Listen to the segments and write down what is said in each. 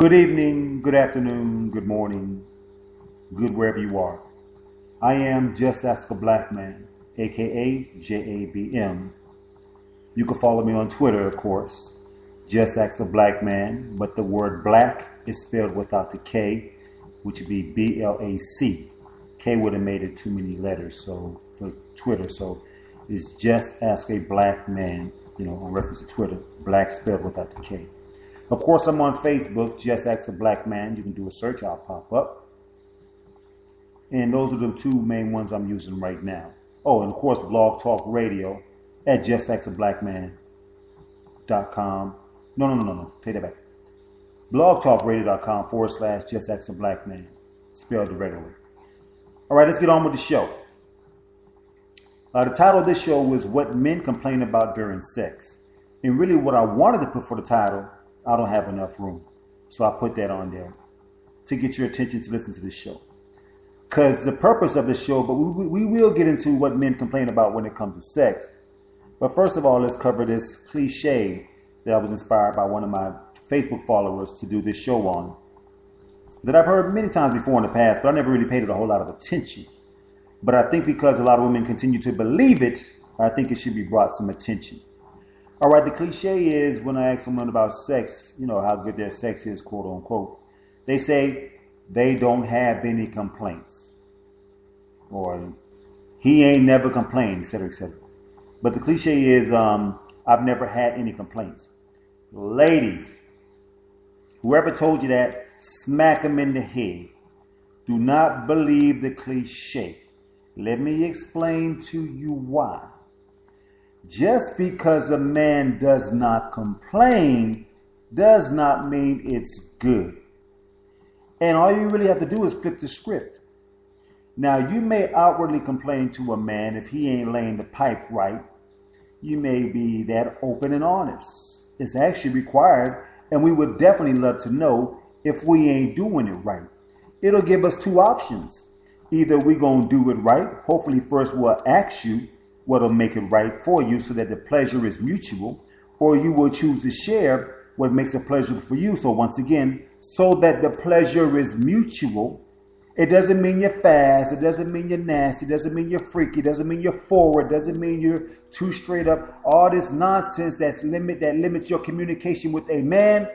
Good evening, good afternoon, good morning, good wherever you are. I am Just Ask a Black Man, aka JABM. You can follow me on Twitter, of course, Just Ask a Black Man, but the word black is spelled without the K, which would be BLAC. K would have made it too many letters so for Twitter, so it's Just Ask a Black Man, on reference to Twitter, black spelled without the K. Of course, I'm on Facebook, Just Ask a Black Man. You can do a search, I'll pop up. And those are the two main ones I'm using right now. Oh, and of course, Blog Talk Radio at justaskablackman.com. No. Take that back. blogtalkradio.com/ Just Ask a Black Man. Spelled regularly. All right, let's get on with the show. The title of this show is What Men Complain About During Sex. And really what I wanted to put for the title, I don't have enough room. So I put that on there to get your attention to listen to this show. Because the purpose of this show, but we will get into what men complain about when it comes to sex. But first of all, let's cover this cliche that I was inspired by one of my Facebook followers to do this show on. That I've heard many times before in the past, but I never really paid it a whole lot of attention. But I think because a lot of women continue to believe it, I think it should be brought some attention. All right, the cliche is when I ask someone about sex, how good their sex is, quote unquote, they say they don't have any complaints. Or he ain't never complained, etc., etc. But the cliche is I've never had any complaints. Ladies, whoever told you that, smack them in the head. Do not believe the cliche. Let me explain to you why. Just because a man does not complain does not mean it's good. And all you really have to do is flip the script. Now, you may outwardly complain to a man if he ain't laying the pipe right. You may be that open and honest. It's actually required, and we would definitely love to know if we ain't doing it right. It'll give us two options. Either we gonna do it right. Hopefully first we'll ask you what'll make it right for you so that the pleasure is mutual, or you will choose to share what makes it pleasurable for you. So once again, so that the pleasure is mutual, it doesn't mean you're fast, it doesn't mean you're nasty, it doesn't mean you're freaky, it doesn't mean you're forward, it doesn't mean you're too straight up. All this nonsense that limits your communication with a man,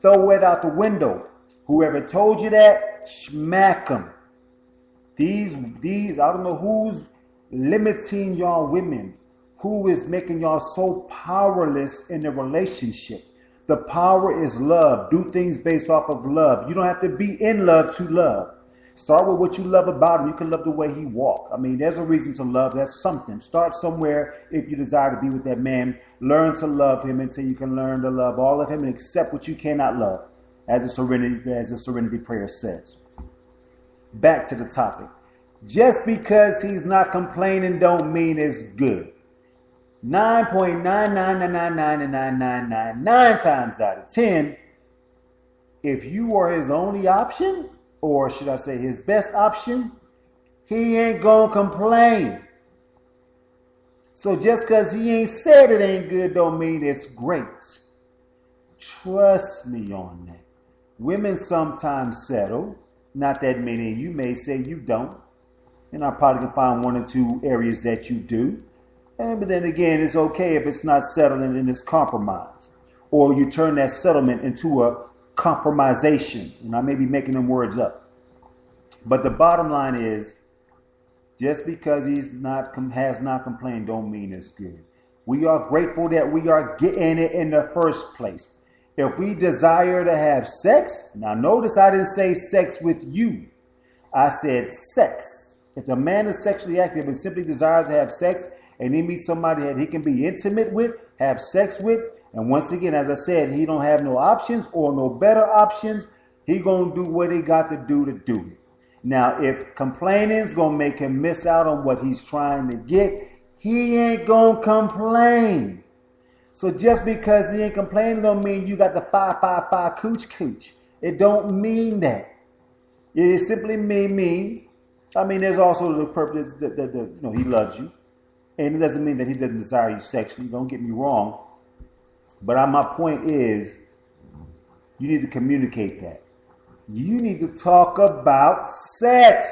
throw it out the window. Whoever told you that, smack them. These, I don't know who's limiting y'all women, who is making y'all so powerless in the relationship. The power is love. Do things based off of love. You don't have to be in love to love. Start with what you love about him. You can love the way he walks. There's a reason to love. That's something. Start somewhere if you desire to be with that man. Learn to love him until you can learn to love all of him and accept what you cannot love, as the serenity prayer says. Back to the topic. Just because he's not complaining don't mean it's good. 9.9999999 times out of 10, if you are his only option, or should I say his best option, he ain't gonna complain. So just because he ain't said it ain't good don't mean it's great. Trust me on that. Women sometimes settle. Not that many. You may say you don't. And I probably can find one or two areas that you do. But then again, it's okay if it's not settling and it's compromise. Or you turn that settlement into a compromisation. And I may be making them words up. But the bottom line is, just because has not complained don't mean it's good. We are grateful that we are getting it in the first place. If we desire to have sex, now notice I didn't say sex with you. I said sex. If a man is sexually active and simply desires to have sex and he meets somebody that he can be intimate with, have sex with, and once again, as I said, he don't have no options or no better options, he gonna do what he got to do it. Now, if complaining is gonna make him miss out on what he's trying to get, he ain't gonna complain. So just because he ain't complaining don't mean you got the 555 cooch. It don't mean that. It simply mean. There's also the purpose that he loves you. And it doesn't mean that he doesn't desire you sexually. Don't get me wrong. But my point is, You need to communicate that. You need to talk about sex.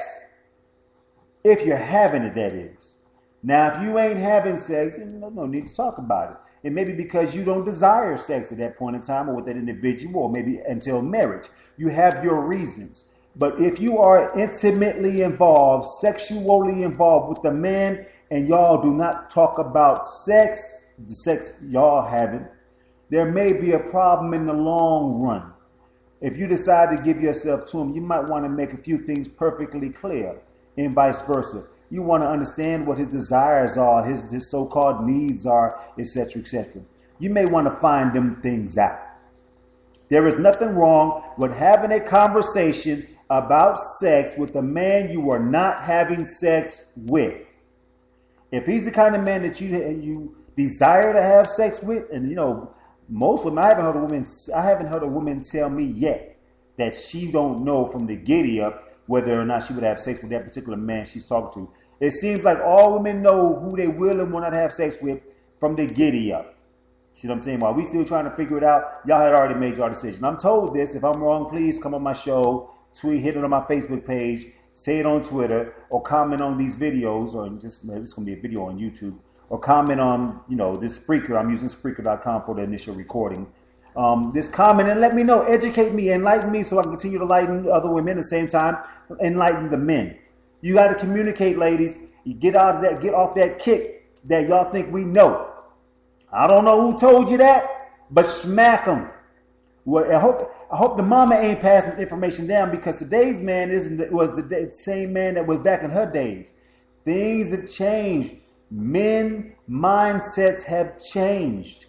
If you're having it, that is. Now, if you ain't having sex, no need to talk about it. It may be because you don't desire sex at that point in time or with that individual, or maybe until marriage. You have your reasons. But if you are intimately involved, sexually involved with the man, and y'all do not talk about sex, the sex y'all having, there may be a problem in the long run. If you decide to give yourself to him, you might want to make a few things perfectly clear, and vice versa. You want to understand what his desires are, his so-called needs are, etc., etc. You may want to find them things out. There is nothing wrong with having a conversation about sex with the man you are not having sex with. If he's the kind of man that you desire to have sex with, and most women, I haven't heard a woman tell me yet that she don't know from the giddy up whether or not she would have sex with that particular man she's talking to. It seems like all women know who they will and will not have sex with from the giddy up. See what I'm saying? While we still trying to figure it out, y'all had already made your decision. I'm told this. If I'm wrong, please come on my show, tweet, hit it on my Facebook page, say it on Twitter, or comment on these videos, or just, it's going to be a video on YouTube, or comment on, this Spreaker. I'm using Spreaker.com for the initial recording. This comment and let me know, educate me, enlighten me so I can continue to enlighten other women at the same time, enlighten the men. You got to communicate, ladies. You get off that kick that y'all think we know. I don't know who told you that, but smack them. Well, I hope the mama ain't passing information down, because today's man was the same man that was back in her days. Things have changed. Men mindsets have changed.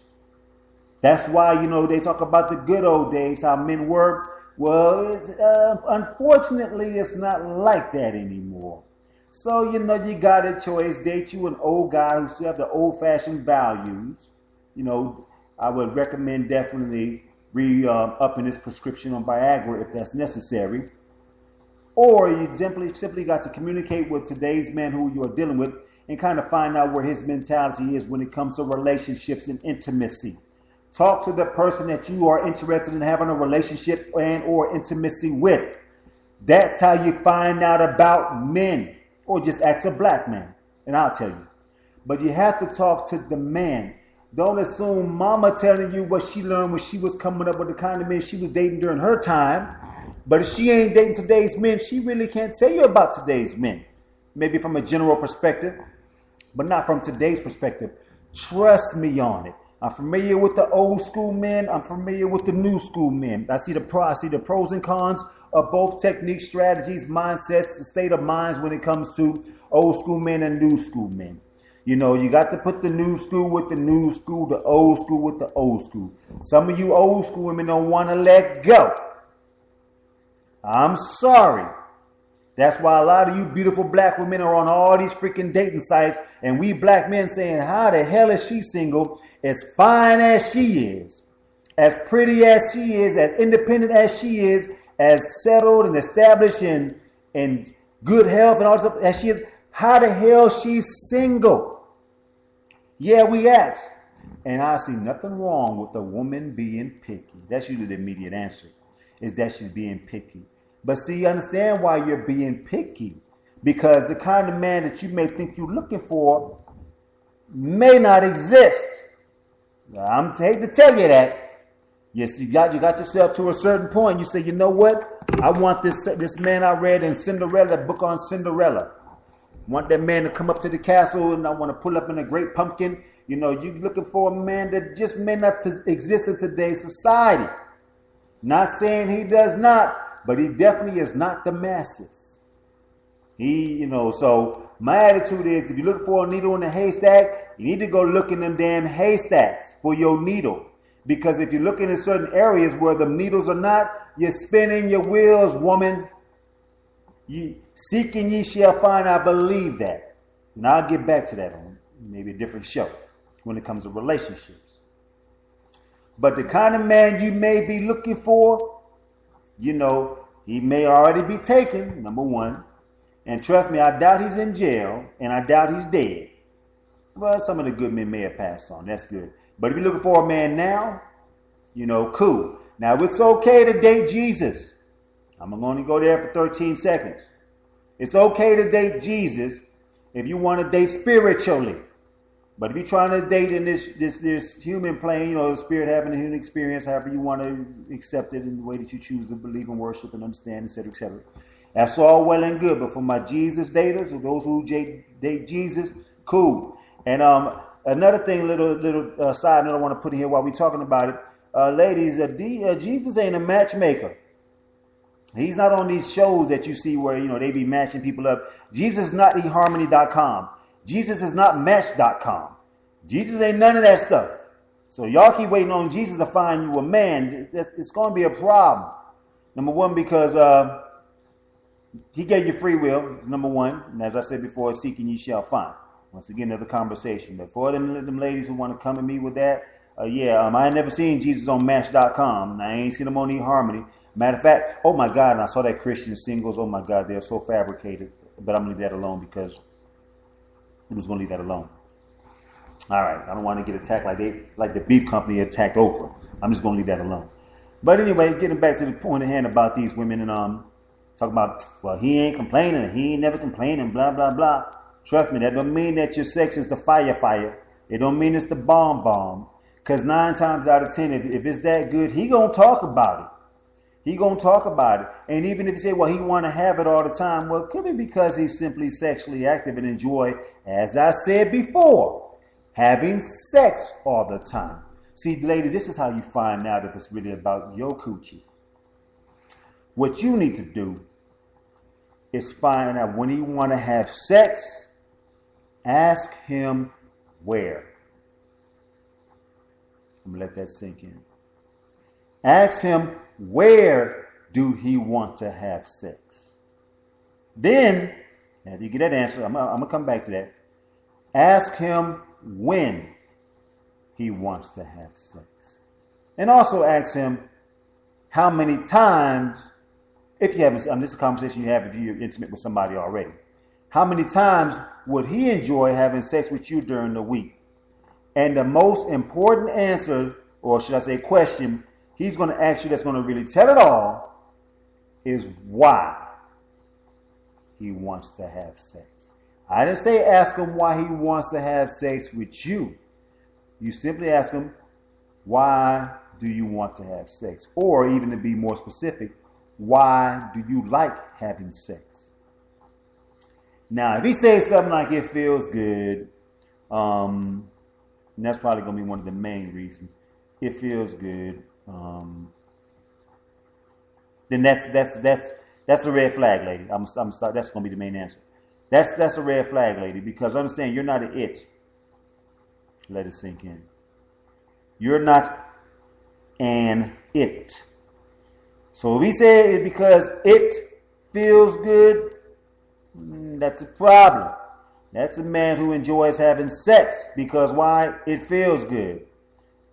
That's why, they talk about the good old days, how men were. Well, unfortunately, it's not like that anymore. So, you got a choice. Date you an old guy who still have the old-fashioned values. I would recommend definitely upping his prescription on Viagra if that's necessary. Or you simply got to communicate with today's man who you are dealing with and kind of find out where his mentality is when it comes to relationships and intimacy. Talk to the person that you are interested in having a relationship and or intimacy with. That's how you find out about men. Or just ask a black man, and I'll tell you. But you have to talk to the man. Don't assume mama telling you what she learned when she was coming up with the kind of men she was dating during her time. But if she ain't dating today's men, she really can't tell you about today's men. Maybe from a general perspective, but not from today's perspective. Trust me on it. I'm familiar with the old school men. I'm familiar with the new school men. I see the pros and cons of both techniques, strategies, mindsets, state of minds when it comes to old school men and new school men. You got to put the new school with the new school, the old school with the old school. Some of you old school women don't want to let go. I'm sorry. That's why a lot of you beautiful black women are on all these freaking dating sites, and we black men saying, how the hell is she single? As fine as she is, as pretty as she is, as independent as she is, as settled and established in good health and all stuff as she is, how the hell she's single? Yeah, we ask. And I see nothing wrong with a woman being picky. That's usually the immediate answer, is that she's being picky. But see, you understand why you're being picky. Because the kind of man that you may think you're looking for may not exist. I'm hate to tell you that. Yes, you got yourself to a certain point. You say, you know what? I want this man I read in Cinderella, the book on Cinderella. I want that man to come up to the castle, and I want to pull up in a great pumpkin. You're looking for a man that just may not exist in today's society. Not saying he does not, but he definitely is not the masses. So my attitude is, if you're looking for a needle in a haystack, you need to go look in them damn haystacks for your needle. Because if you're looking in certain areas where the needles are not, you're spinning your wheels, woman. Seek and ye shall find. I believe that. And I'll get back to that on maybe a different show when it comes to relationships. But the kind of man you may be looking for, he may already be taken, number one. And trust me, I doubt he's in jail, and I doubt he's dead. Well, some of the good men may have passed on. That's good. But if you're looking for a man now, cool. Now, it's okay to date Jesus. I'm going to go there for 13 seconds. It's okay to date Jesus if you want to date spiritually. But if you're trying to date in this human plane, or the spirit having a human experience, however you want to accept it in the way that you choose to believe and worship and understand, etc., etc., that's all well and good. But for my Jesus daters, or those who date Jesus, cool. And another thing, little side note I want to put in here while we're talking about it, ladies, Jesus ain't a matchmaker. He's not on these shows that you see where, they be matching people up. Jesus is not eHarmony.com. Jesus is not Match.com. Jesus ain't none of that stuff. So y'all keep waiting on Jesus to find you a man. It's going to be a problem. Number one, because he gave you free will, number one. And as I said before, seeking ye shall find. Once again, another conversation. But for them ladies who want to come at me with that, I ain't never seen Jesus on Match.com. I ain't seen him on eHarmony. Matter of fact, oh my God, and I saw that Christian singles. Oh my God, they're so fabricated. But I'm going to leave that alone because I'm just going to leave that alone. All right, I don't want to get attacked like the beef company attacked Oprah. I'm just going to leave that alone. But anyway, getting back to the point at hand about these women and talking about, well, he ain't complaining. He ain't never complaining, blah, blah, blah. Trust me, that don't mean that your sex is the fire. It don't mean it's the bomb. Because 9 times out of 10, if it's that good, he going to talk about it. He going to talk about it. And even if you say, well, he want to have it all the time, well, it could be because he's simply sexually active and enjoy, as I said before, having sex all the time. See, lady, this is how you find out if it's really about your coochie. What you need to do is find out when you want to have sex, ask him where. I'm going to let that sink in. Ask him, where do he want to have sex? Then, after you get that answer, I'm going to come back to that. Ask him when he wants to have sex. And also ask him how many times, if you haven't, this is a conversation you have if you're intimate with somebody already. How many times would he enjoy having sex with you during the week? And the most important answer, or should I say question, he's going to ask you that's going to really tell it all is why he wants to have sex. I didn't say ask him why he wants to have sex with you. You simply ask him, why do you want to have sex? Or even to be more specific, why do you like having sex? Now, if he says something like it feels good, and that's probably going to be one of the main reasons. It feels good. Then that's a red flag, lady. That's going to be the main answer. That's a red flag, lady, because understand you're not an it. Let it sink in. You're not an it. So if he said it because it feels good, that's a problem. That's a man who enjoys having sex because why? It feels good.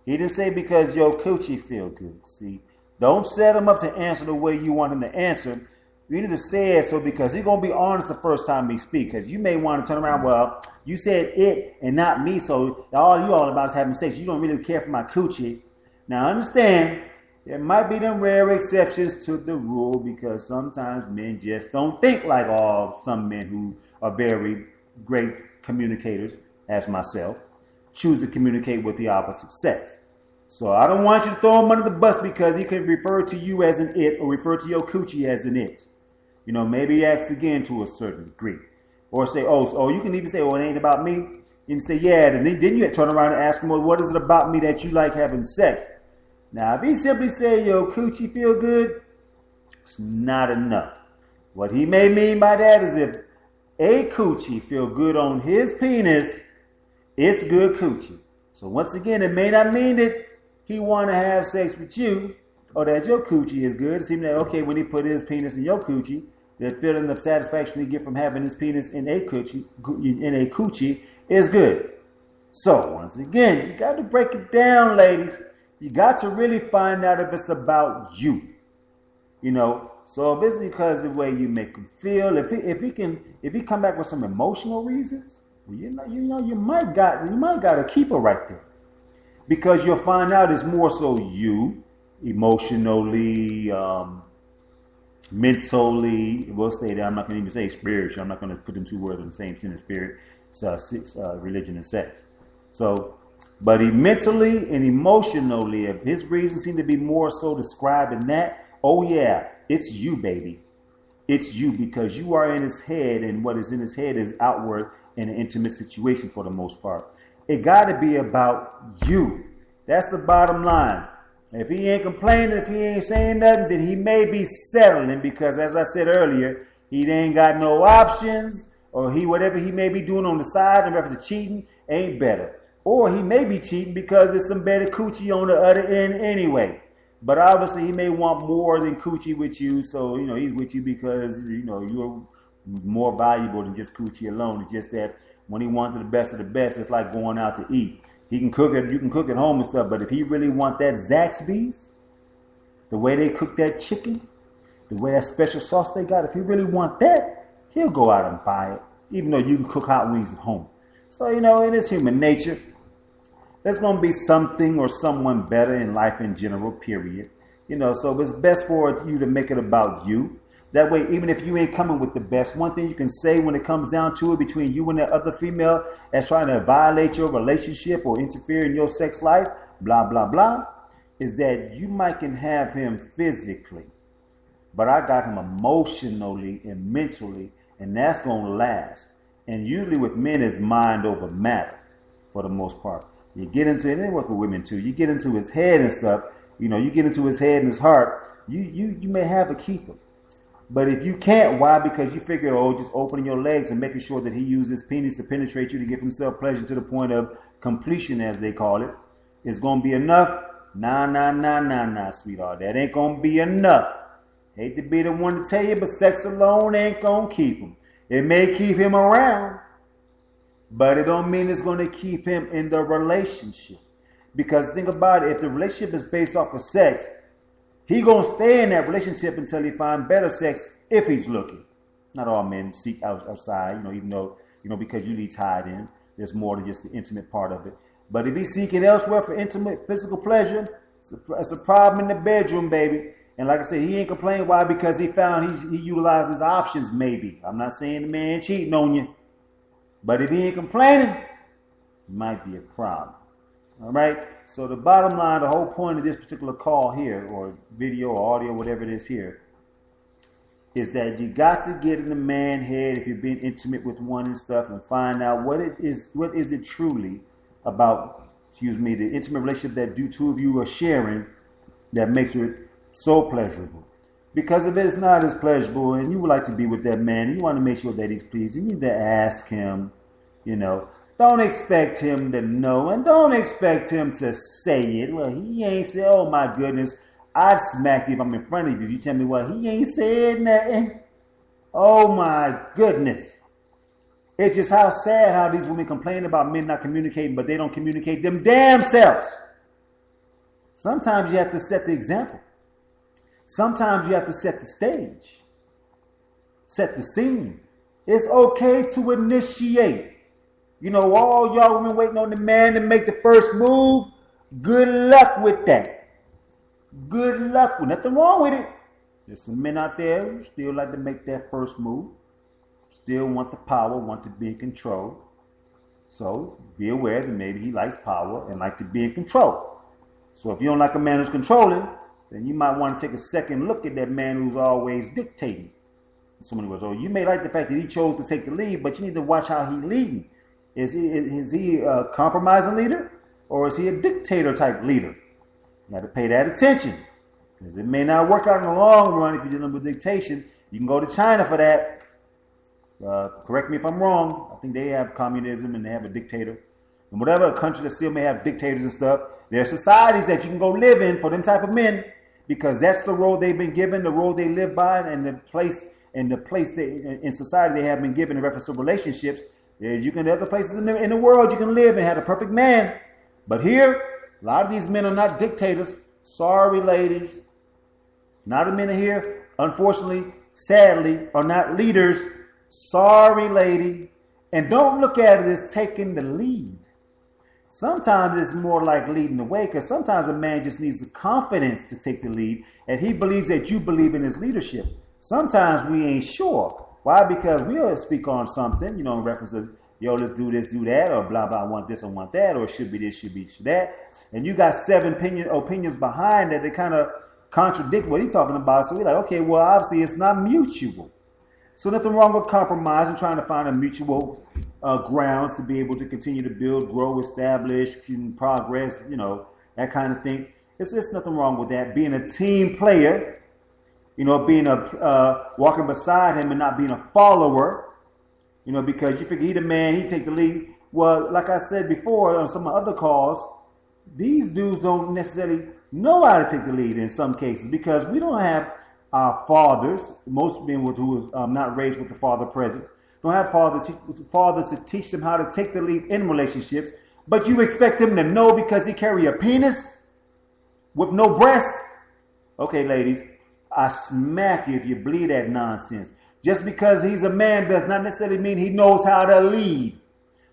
He didn't say because your coochie feel good. See, don't set him up to answer the way you want him to answer. You need to say it so because he's going to be honest the first time he speaks. Because you may want to turn around, well, you said it and not me, so all about is having sex. You don't really care for my coochie. Now understand, there might be them rare exceptions to the rule because sometimes men just don't think like some men who are very great communicators, as myself, choose to communicate with the opposite sex. So I don't want you to throw him under the bus because he can refer to you as an it or refer to your coochie as an it. Maybe ask again to a certain degree. Or say, you can even say, it ain't about me. You can say, yeah, then you turn around and ask him, well, what is it about me that you like having sex? Now, if he simply say your coochie feel good, it's not enough. What he may mean by that is if a coochie feel good on his penis, it's good coochie. So once again, it may not mean that he want to have sex with you or that your coochie is good. It seems that, okay, when he put his penis in your coochie, the feeling of satisfaction he get from having his penis in a coochie is good. So once again, you got to break it down, ladies. You got to really find out if it's about you. So if it's because of the way you make him feel, if he come back with some emotional reasons, you might got a keeper right there, because you'll find out it's more so you emotionally, mentally. We'll say that. I'm not going to even say spiritual. I'm not going to put them two words in the same sentence. Spirit, religion, and sex. So, but he mentally and emotionally, if his reasons seem to be more so described in that, oh yeah, it's you, baby. It's you, because you are in his head, and what is in his head is outward in an intimate situation for the most part. It got to be about you. That's the bottom line. If he ain't complaining, if he ain't saying nothing, then he may be settling, because as I said earlier, he ain't got no options, or whatever he may be doing on the side in reference to cheating ain't better. Or he may be cheating because there's some better coochie on the other end anyway. But obviously he may want more than coochie with you, so he's with you because you're more valuable than just coochie alone. It's just that when he wants the best of the best, it's like going out to eat. He can cook it, you can cook at home and stuff, but if he really want that Zaxby's, the way they cook that chicken, the way that special sauce they got, if he really want that, he'll go out and buy it, even though you can cook hot wings at home. So, it is human nature. There's going to be something or someone better in life in general, period. So it's best for you to make it about you. That way, even if you ain't coming with the best, one thing you can say when it comes down to it between you and that other female that's trying to violate your relationship or interfere in your sex life, blah, blah, blah, is that you might can have him physically, but I got him emotionally and mentally, and that's going to last. And usually with men, it's mind over matter for the most part. You get into it, and they work with women too. You get into his head and stuff, you get into his head and his heart, you may have a keeper. But if you can't, why? Because you figure, just opening your legs and making sure that he uses his penis to penetrate you to give himself pleasure to the point of completion, as they call it, is going to be enough. Nah, sweetheart. That ain't going to be enough. Hate to be the one to tell you, but sex alone ain't going to keep him. It may keep him around, but it don't mean it's going to keep him in the relationship. Because think about it, if the relationship is based off of sex, he going to stay in that relationship until he find better sex if he's looking. Not all men seek outside, even though, because you need tied in. There's more than just the intimate part of it. But if he's seeking elsewhere for intimate physical pleasure, it's a problem in the bedroom, baby. And like I said, he ain't complaining. Why? Because he found he utilized his options, maybe. I'm not saying the man cheating on you. But if he ain't complaining, it might be a problem. All right? So the bottom line, the whole point of this particular call here, or video or audio, whatever it is here, is that you got to get in the man head if you're being intimate with one and stuff, and find out what is it truly about, the intimate relationship that you two of you are sharing that makes it so pleasurable. Because if it's not as pleasurable and you would like to be with that man, and you want to make sure that he's pleased, you need to ask him, Don't expect him to know, and don't expect him to say it. Well, he ain't said, oh my goodness, I'd smack you if I'm in front of you. You tell me, well, he ain't said nothing. Oh my goodness. It's just how sad how these women complain about men not communicating, but they don't communicate them damn selves. Sometimes you have to set the example. Sometimes you have to set the stage. Set the scene. It's okay to initiate. All y'all women waiting on the man to make the first move, good luck with that. Good luck with nothing wrong with it. There's some men out there who still like to make that first move. Still want the power, want to be in control. So be aware that maybe he likes power and like to be in control. So if you don't like a man who's controlling, then you might want to take a second look at that man who's always dictating. In so many words, you may like the fact that he chose to take the lead, but you need to watch how he's leading. Is he a compromising leader, or is he a dictator type leader? You got to pay that attention, because it may not work out in the long run if you're dealing with dictation. You can go to China for that. Correct me if I'm wrong. I think they have communism and they have a dictator. And whatever country that still may have dictators and stuff, there are societies that you can go live in for them type of men, because that's the role they've been given, the role they live by, and the place in society they have been given in reference to relationships. There's other places in the world you can live and have a perfect man. But here, a lot of these men are not dictators. Sorry, ladies. A lot of men are here, unfortunately, sadly, are not leaders. Sorry, lady. And don't look at it as taking the lead. Sometimes it's more like leading the way, because sometimes a man just needs the confidence to take the lead, and he believes that you believe in his leadership. Sometimes we ain't sure. Why? Because we'll speak on something, in reference to, yo, let's do this, do that, or blah, blah, I want this, I want that, or it should be this, should be that. And you got 7 opinions behind that. They kind of contradict what he's talking about. So we're like, okay, well, obviously it's not mutual. So nothing wrong with compromise and trying to find a mutual grounds to be able to continue to build, grow, establish, progress, that kind of thing. It's nothing wrong with that. Being a team player, being walking beside him and not being a follower, because you figure he the man, he take the lead. Well, like I said before on some other calls, these dudes don't necessarily know how to take the lead in some cases, because we don't have our fathers, most men who was not raised with the father present, don't have fathers to teach them how to take the lead in relationships, but you expect him to know because he carry a penis with no breast? Okay, ladies, I smack you if you believe that nonsense. Just because he's a man does not necessarily mean he knows how to lead.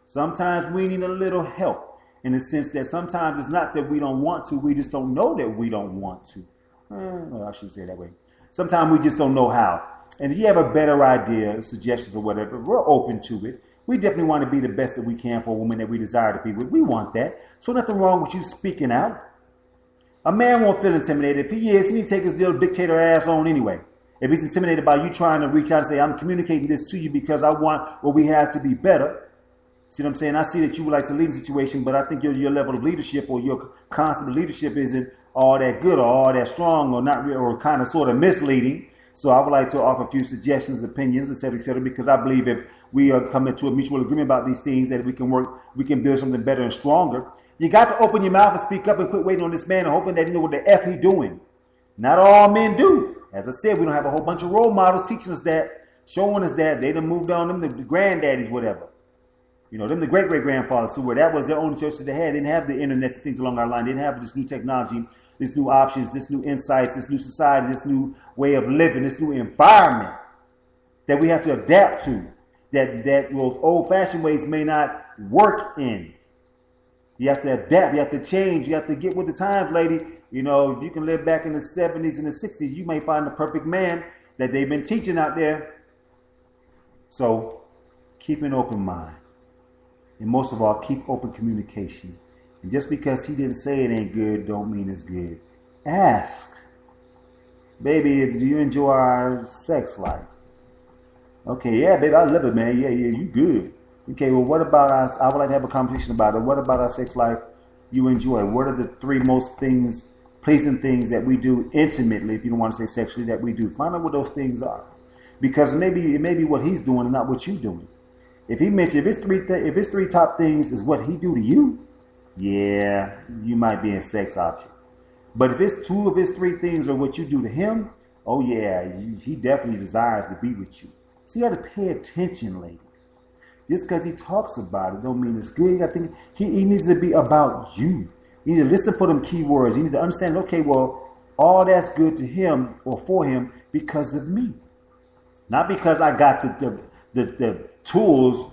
Sometimes we need a little help, in the sense that sometimes it's not that we don't want to, we just don't know that we don't want to. Well, I shouldn't say it that way. Sometimes we just don't know how. And if you have a better idea, suggestions or whatever, we're open to it. We definitely want to be the best that we can for a woman that we desire to be with. We want that. So nothing wrong with you speaking out. A man won't feel intimidated. If he is, he need to take his little dictator ass on anyway. If he's intimidated by you trying to reach out and say, I'm communicating this to you because I want what we have to be better. See what I'm saying? I see that you would like to lead the situation, but I think your level of leadership or your concept of leadership isn't all that good or all that strong or not, or kind of sort of misleading. So I would like to offer a few suggestions, opinions, et cetera, because I believe if we are coming to a mutual agreement about these things, that we can work, we can build something better and stronger. You got to open your mouth and speak up and quit waiting on this man and hoping that he know what the F he doing. Not all men do. As I said, we don't have a whole bunch of role models teaching us that, showing us that. They done moved on, them the granddaddies, whatever. Them the great-great-grandfathers who were, that was their only choices they had. They didn't have the internet and things along our line. They didn't have this new technology, this new options, this new insights, this new society, this new way of living, this new environment that we have to adapt to, that those old-fashioned ways may not work in. You have to adapt. You have to change. You have to get with the times, lady. If you can live back in the 70s and the 60s, you may find the perfect man that they've been teaching out there. So keep an open mind. And most of all, keep open communication. And just because he didn't say it ain't good, don't mean it's good. Ask. Baby, do you enjoy our sex life? Okay, yeah, baby, I love it, man. Yeah, you good. Okay, well, what about us? I would like to have a conversation about it. What about our sex life you enjoy? What are the 3 most pleasing things that we do intimately, if you don't want to say sexually, that we do? Find out what those things are. Because it may be what he's doing and not what you're doing. If he mentioned, if his 3 top things is what he do to you, yeah, you might be a sex object. But if it's 2 of his 3 things are what you do to him, oh yeah, he definitely desires to be with you. So you got to pay attention, ladies. Just because he talks about it don't mean it's good. I think he needs to be about you. You need to listen for them keywords. You need to understand, okay, well, all that's good to him or for him because of me. Not because I got the tools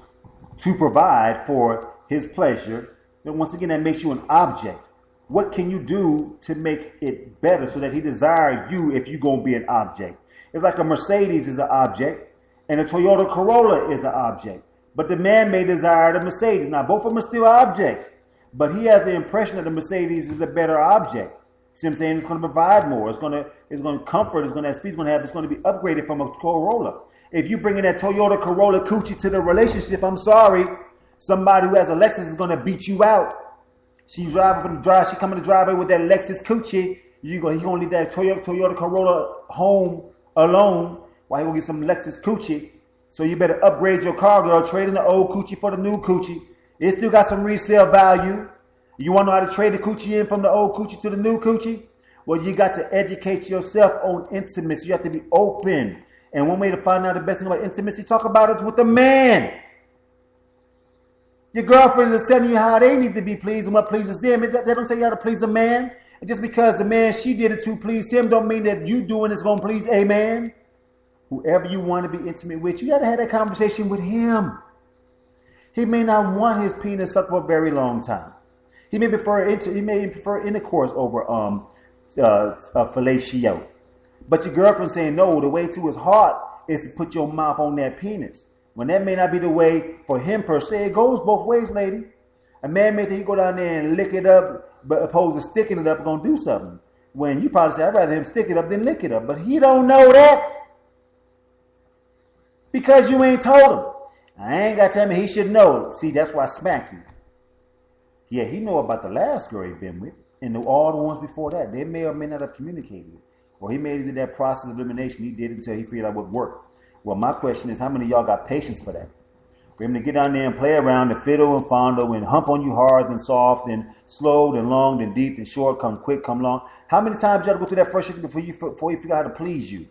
to provide for his pleasure. And once again, that makes you an object. What can you do to make it better so that he desires you if you're going to be an object? It's like a Mercedes is an object and a Toyota Corolla is an object. But the man may desire the Mercedes. Now, both of them are still objects. But he has the impression that the Mercedes is a better object. See what I'm saying? It's going to provide more. It's going to comfort. It's going to have speed. It's going to be upgraded from a Corolla. If you bring in that Toyota Corolla coochie to the relationship, I'm sorry. Somebody who has a Lexus is going to beat you out. She coming to driveway with that Lexus coochie. He going to leave that Toyota Corolla home alone while he going to get some Lexus coochie. So you better upgrade your car, girl. Trade in the old coochie for the new coochie. It still got some resale value. You want to know how to trade the coochie in from the old coochie to the new coochie? Well, you got to educate yourself on intimacy. You have to be open. And one way to find out the best thing about intimacy, talk about it with the man. Your girlfriends are telling you how they need to be pleased and what pleases them. They don't tell you how to please a man. And just because the man she did it to please him don't mean that you doing it's going to please a man. Whoever you want to be intimate with, you got to have that conversation with him. He may not want his penis sucked for a very long time. He may prefer intercourse over fellatio. But your girlfriend saying no, the way to his heart is to put your mouth on that penis. When that may not be the way for him per se, it goes both ways, lady. A man may think he go down there and lick it up, but opposed to sticking it up, gonna do something. When you probably say, I'd rather him stick it up than lick it up. But he don't know that. Because you ain't told him. I ain't got to tell him, he should know. See, that's why I smack you. Yeah, he know about the last girl he been with. And all the ones before that. They may or may not have communicated. Or he may have did that process of elimination. He did it until he figured out what worked. Well, my question is, how many of y'all got patience for that? For him to get down there and play around and fiddle and fondle and hump on you hard and soft and slow and long and deep and short, come quick, come long. How many times you got to go through that frustration before you figure out how to please you?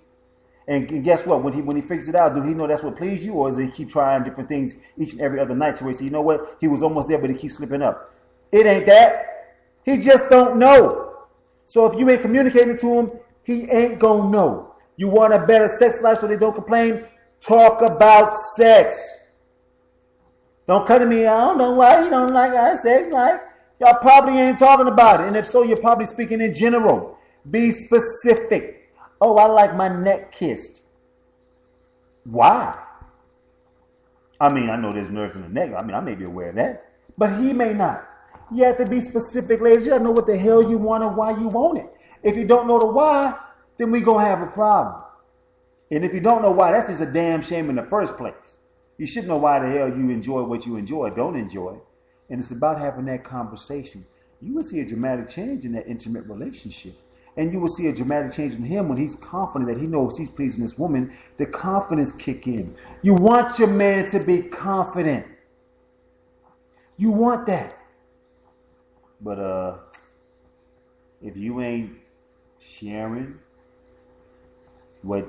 And guess what? When he figures it out, do he know that's what please you? Or does he keep trying different things each and every other night to where he say, you know what? He was almost there, but he keeps slipping up. It ain't that. He just don't know. So if you ain't communicating to him, he ain't gonna know. You want a better sex life so they don't complain? Talk about sex. Don't come to me, I don't know why you don't like our sex life. Y'all probably ain't talking about it. And if so, you're probably speaking in general. Be specific. Oh, I like my neck kissed. Why? I mean, I know there's nerves in the neck. I mean, I may be aware of that. But he may not. You have to be specific, ladies. You got to know what the hell you want and why you want it. If you don't know the why, then we're going to have a problem. And if you don't know why, that's just a damn shame in the first place. You should know why the hell you enjoy what you enjoy, don't enjoy. And it's about having that conversation. You will see a dramatic change in that intimate relationship. And you will see a dramatic change in him when he's confident that he knows he's pleasing this woman. The confidence kick in. You want your man to be confident. You want that. But if you ain't sharing what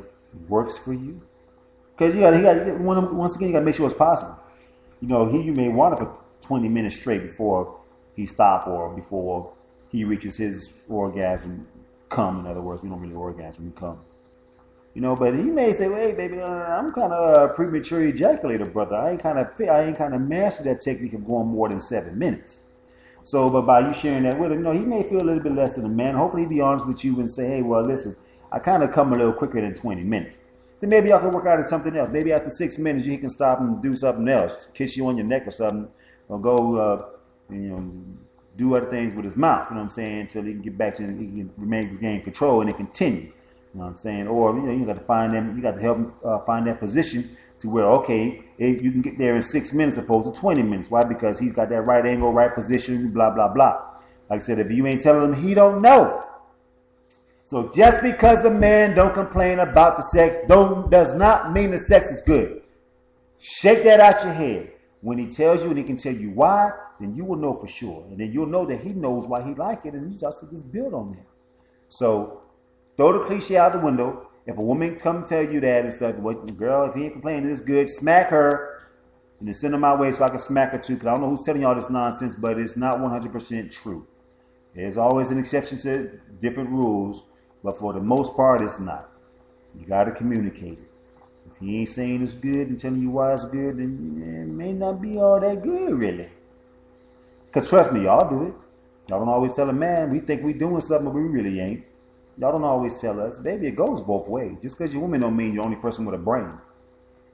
works for you, because once again, you got to make sure it's possible. You know, you may want it for 20 minutes straight before he stops or before he reaches his orgasm. Come, in other words, we don't really orgasm, we come. You know, but he may say, well, hey, baby, I'm kind of a premature ejaculator, brother. I ain't kind of mastered that technique of going more than 7 minutes. So, but by you sharing that with him, you know, he may feel a little bit less than a man. Hopefully he'll be honest with you and say, hey, well, listen, I kind of come a little quicker than 20 minutes. Then maybe y'all can work out in something else. Maybe after 6 minutes, he can stop and do something else. Kiss you on your neck or something. Or go, do other things with his mouth, you know what I'm saying, until he can get back to, he can regain control and it continue, you know what I'm saying, or, you got to find them, you got to help him find that position to where, okay, you can get there in 6 minutes opposed to 20 minutes. Why? Because he's got that right angle, right position, blah, blah, blah. Like I said, if you ain't telling him, he don't know. So just because a man don't complain about the sex does not mean the sex is good. Shake that out your head. When he tells you and he can tell you why, then you will know for sure. And then you'll know that he knows why he like it, and you just have to just build on that. So throw the cliche out the window. If a woman come tell you that and stuff, well, girl, if he ain't complaining, it's good, smack her. And then send her my way so I can smack her too, because I don't know who's telling y'all this nonsense, but it's not 100% true. There's always an exception to different rules, but for the most part, it's not. You got to communicate it. If he ain't saying it's good and telling you why it's good, then it may not be all that good, really. Because trust me, y'all do it. Y'all don't always tell a man, we think we doing something, but we really ain't. Y'all don't always tell us. Baby, it goes both ways. Just because you're a woman don't mean you're the only person with a brain. You're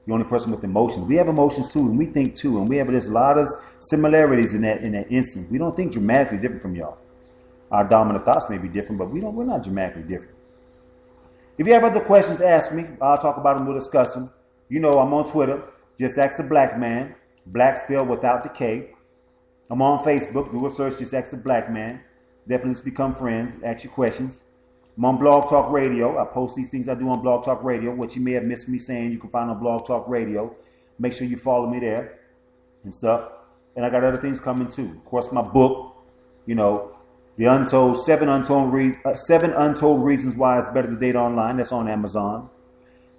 the only person with emotions. We have emotions too, and we think too, and we have a lot of similarities in that instant. We don't think dramatically different from y'all. Our dominant thoughts may be different, but we're not dramatically different. If you have other questions, ask me. I'll talk about them. We'll discuss them. You know, I'm on Twitter. Just ask a black man. Black spelled without the K. I'm on Facebook. Do a search. Just ask a black man. Definitely let's become friends. Ask your questions. I'm on Blog Talk Radio. I post these things I do on Blog Talk Radio. What you may have missed me saying, you can find on Blog Talk Radio. Make sure you follow me there and stuff. And I got other things coming too. Of course, my book, you know, Seven Untold Reasons Why It's Better to Date Online. That's on Amazon.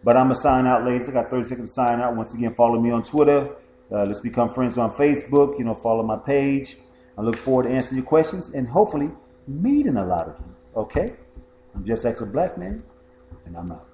But I'm going to sign out, ladies. I got 30 seconds to sign out. Once again, follow me on Twitter. Let's become friends on Facebook. You know, follow my page. I look forward to answering your questions and hopefully meeting a lot of you. Okay? I'm just a black man, and I'm out.